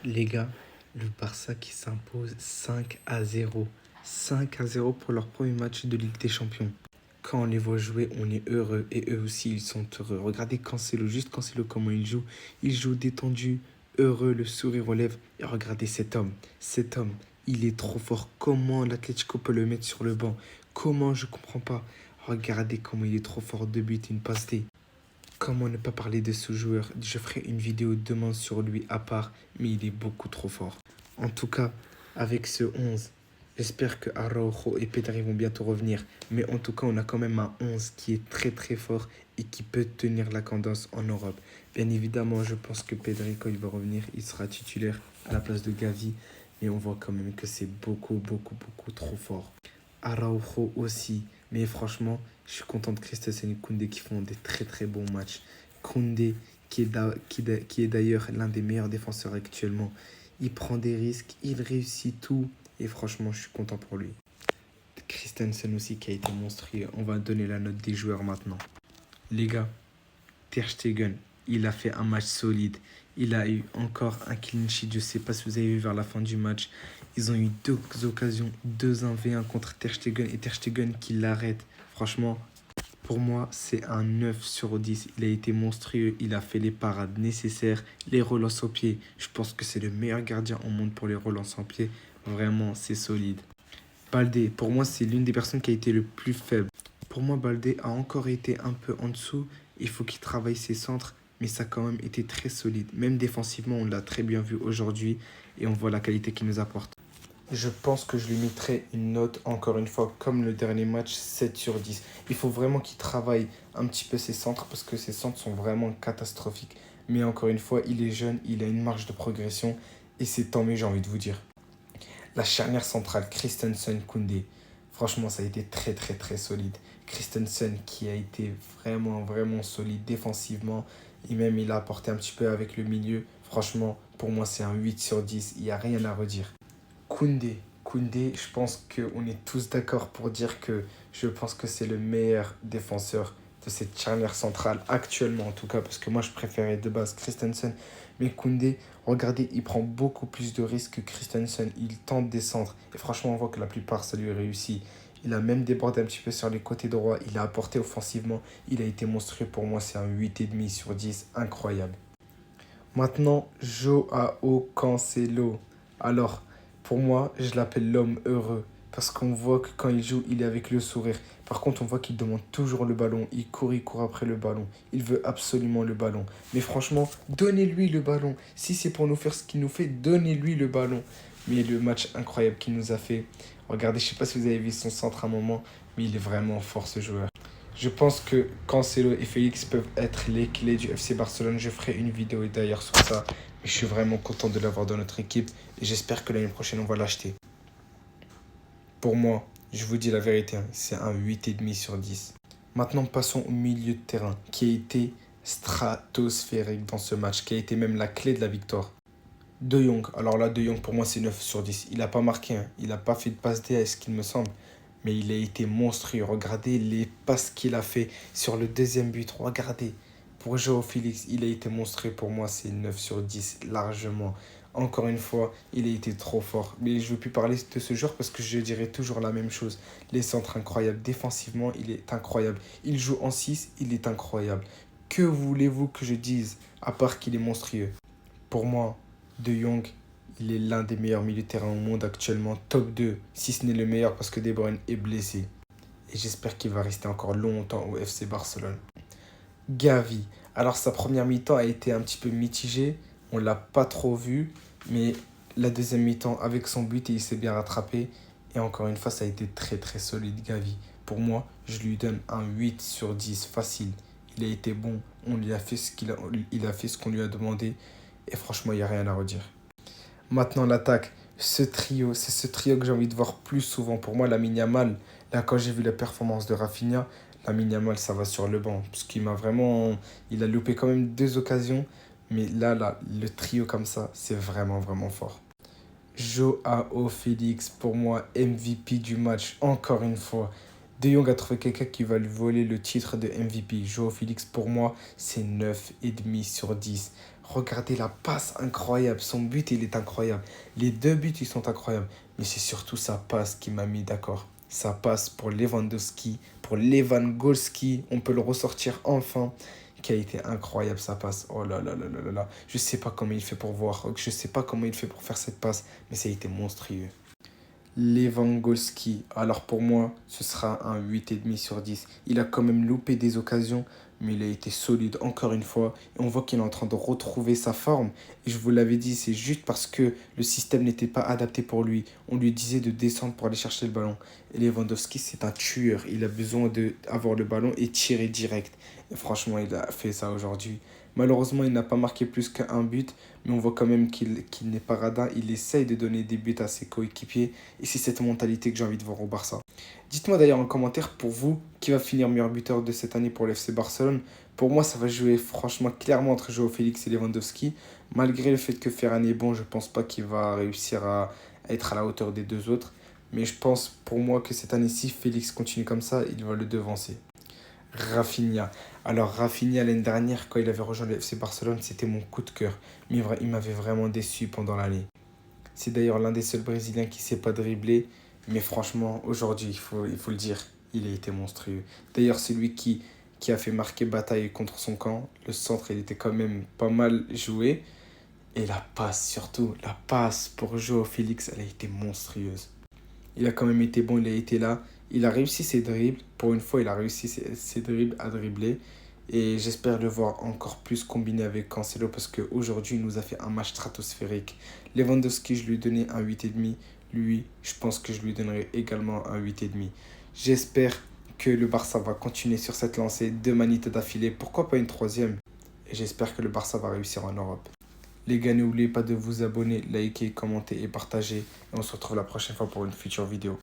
Les gars, le Barça qui s'impose 5-0. 5-0 pour leur premier match de Ligue des Champions. Quand on les voit jouer, on est heureux et eux aussi ils sont heureux. Regardez Cancelo, juste Cancelo comment il joue. Il joue détendu, heureux, le sourire aux lèvres. Et regardez cet homme, il est trop fort. Comment l'Atlético peut le mettre sur le banc? Comment, je comprends pas. Regardez comment il est trop fort, 2 buts, une passe D. Comment ne pas parler de ce joueur? Je ferai une vidéo demain sur lui à part, mais il est beaucoup trop fort. En tout cas, avec ce 11, j'espère que Araujo et Pedri vont bientôt revenir. Mais en tout cas, on a quand même un 11 qui est très très fort et qui peut tenir la cadence en Europe. Bien évidemment, je pense que Pedri, quand il va revenir, il sera titulaire à la place de Gavi. Mais on voit quand même que c'est beaucoup trop fort. Araujo aussi. Mais franchement, je suis content de Christensen et Koundé qui font des très très bons matchs. Koundé, qui est d'ailleurs l'un des meilleurs défenseurs actuellement. Il prend des risques, il réussit tout. Et franchement, je suis content pour lui. Christensen aussi qui a été monstrueux. On va donner la note des joueurs maintenant. Les gars, Ter Stegen, il a fait un match solide. Il a eu encore un clean sheet. Je ne sais pas si vous avez vu vers la fin du match. Ils ont eu 2 occasions, 2-1v1 contre Ter Stegen et Ter Stegen qui l'arrête. Franchement, pour moi, c'est un 9 sur 10. Il a été monstrueux. Il a fait les parades nécessaires, les relances au pied. Je pense que c'est le meilleur gardien au monde pour les relances en pied. Vraiment, c'est solide. Baldé, pour moi, c'est l'une des personnes qui a été le plus faible. Pour moi, Baldé a encore été un peu en dessous. Il faut qu'il travaille ses centres, mais ça a quand même été très solide. Même défensivement, on l'a très bien vu aujourd'hui et on voit la qualité qu'il nous apporte. Je pense que je lui mettrai une note, encore une fois, comme le dernier match, 7 sur 10. Il faut vraiment qu'il travaille un petit peu ses centres parce que ses centres sont vraiment catastrophiques. Mais encore une fois, il est jeune, il a une marge de progression et c'est tant mieux, j'ai envie de vous dire. La charnière centrale, Christensen, Koundé. Franchement, ça a été très solide. Christensen qui a été vraiment solide défensivement. Et même, il a apporté un petit peu avec le milieu. Franchement, pour moi, c'est un 8 sur 10. Il n'y a rien à redire. Koundé, je pense qu'on est tous d'accord pour dire que je pense que c'est le meilleur défenseur de cette charnière centrale actuellement en tout cas parce que moi je préférais de base Christensen mais Koundé, regardez, il prend beaucoup plus de risques que Christensen, il tente des centres et franchement on voit que la plupart ça lui réussit. Il a même débordé un petit peu sur les côtés droits, il a apporté offensivement, il a été monstrueux pour moi, c'est un 8,5 sur 10, incroyable. Maintenant, Joao Cancelo. Alors, pour moi, je l'appelle l'homme heureux. Parce qu'on voit que quand il joue, il est avec le sourire. Par contre, on voit qu'il demande toujours le ballon. Il court après le ballon. Il veut absolument le ballon. Mais franchement, donnez-lui le ballon. Si c'est pour nous faire ce qu'il nous fait, donnez-lui le ballon. Mais le match incroyable qu'il nous a fait. Regardez, je ne sais pas si vous avez vu son centre à un moment, mais il est vraiment fort ce joueur. Je pense que Cancelo et Félix peuvent être les clés du FC Barcelone. Je ferai une vidéo d'ailleurs sur ça. Mais je suis vraiment content de l'avoir dans notre équipe et j'espère que l'année prochaine, on va l'acheter. Pour moi, je vous dis la vérité, hein, c'est un 8,5 sur 10. Maintenant, passons au milieu de terrain qui a été stratosphérique dans ce match, qui a été même la clé de la victoire. De Jong, alors là, De Jong pour moi c'est 9 sur 10. Il n'a pas marqué, hein. Il n'a pas fait de passe D à ce qu'il me semble. Mais il a été monstrueux. Regardez les passes qu'il a fait sur le deuxième but. Regardez. Pour Joao Félix, il a été monstrueux. Pour moi, c'est 9 sur 10, largement. Encore une fois, il a été trop fort. Mais je ne veux plus parler de ce joueur parce que je dirais toujours la même chose. Les centres incroyables. Défensivement, il est incroyable. Il joue en 6, il est incroyable. Que voulez-vous que je dise à part qu'il est monstrueux? Pour moi, De Jong, il est l'un des meilleurs milieux de terrain au monde actuellement, top 2, si ce n'est le meilleur parce que De Bruyne est blessé. Et j'espère qu'il va rester encore longtemps au FC Barcelone. Gavi, alors sa première mi-temps a été un petit peu mitigée, on ne l'a pas trop vu, mais la deuxième mi-temps avec son but et il s'est bien rattrapé. Et encore une fois, ça a été très solide Gavi. Pour moi, je lui donne un 8 sur 10, facile. Il a été bon, on lui a fait il a fait ce qu'on lui a demandé et franchement, il n'y a rien à redire. Maintenant, l'attaque. C'est ce trio que j'ai envie de voir plus souvent. Pour moi, Lamine Yamal, là, quand j'ai vu la performance de Rafinha, Lamine Yamal, ça va sur le banc. Parce qu'il m'a vraiment. Il a loupé quand même 2 occasions. Mais là, le trio comme ça, c'est vraiment fort. Joao Félix, pour moi, MVP du match, encore une fois. De Jong a trouvé quelqu'un qui va lui voler le titre de MVP. Joao Félix, pour moi, c'est 9,5 sur 10. Regardez la passe incroyable. Son but, il est incroyable. Les deux buts, ils sont incroyables. Mais c'est surtout sa passe qui m'a mis d'accord. Sa passe pour Lewandowski, pour Lewandowski. On peut le ressortir enfin. Qui a été incroyable sa passe. Oh là là là là là là. Je sais pas comment il fait pour voir. Je sais pas comment il fait pour faire cette passe. Mais ça a été monstrueux. Lewandowski, alors pour moi, ce sera un 8,5 sur 10. Il a quand même loupé des occasions, mais il a été solide encore une fois. Et on voit qu'il est en train de retrouver sa forme. Et je vous l'avais dit, c'est juste parce que le système n'était pas adapté pour lui. On lui disait de descendre pour aller chercher le ballon. Et Lewandowski, c'est un tueur. Il a besoin d'avoir le ballon et tirer direct. Et franchement, il a fait ça aujourd'hui. Malheureusement, il n'a pas marqué plus qu'un but, mais on voit quand même qu'il n'est pas radin. Il essaye de donner des buts à ses coéquipiers. Et c'est cette mentalité que j'ai envie de voir au Barça. Dites-moi d'ailleurs en commentaire pour vous qui va finir meilleur buteur de cette année pour l'FC Barcelone. Pour moi, ça va jouer franchement clairement entre Joao Félix et Lewandowski. Malgré le fait que Ferran est bon, je ne pense pas qu'il va réussir à être à la hauteur des deux autres. Mais je pense pour moi que cette année, si Félix continue comme ça, il va le devancer. Rafinha. Alors Rafinha l'année dernière, quand il avait rejoint le FC Barcelone, c'était mon coup de cœur. Mais il m'avait vraiment déçu pendant l'année. C'est d'ailleurs l'un des seuls Brésiliens qui ne sait pas dribbler. Mais franchement, aujourd'hui, il faut le dire, il a été monstrueux. D'ailleurs, c'est lui qui a fait marquer bataille contre son camp. Le centre, il était quand même pas mal joué. Et la passe, surtout, la passe pour Joao Félix, elle a été monstrueuse. Il a quand même été bon, il a été là. Il a réussi ses dribbles. Pour une fois, il a réussi ses dribbles à dribbler. Et j'espère le voir encore plus combiné avec Cancelo parce qu'aujourd'hui, il nous a fait un match stratosphérique. Lewandowski, je lui ai donné un 8,5. Lui, je pense que je lui donnerai également un 8,5. J'espère que le Barça va continuer sur cette lancée, 2 manitas d'affilée. Pourquoi pas une troisième? Et j'espère que le Barça va réussir en Europe. Les gars, n'oubliez pas de vous abonner, liker, commenter et partager. Et on se retrouve la prochaine fois pour une future vidéo.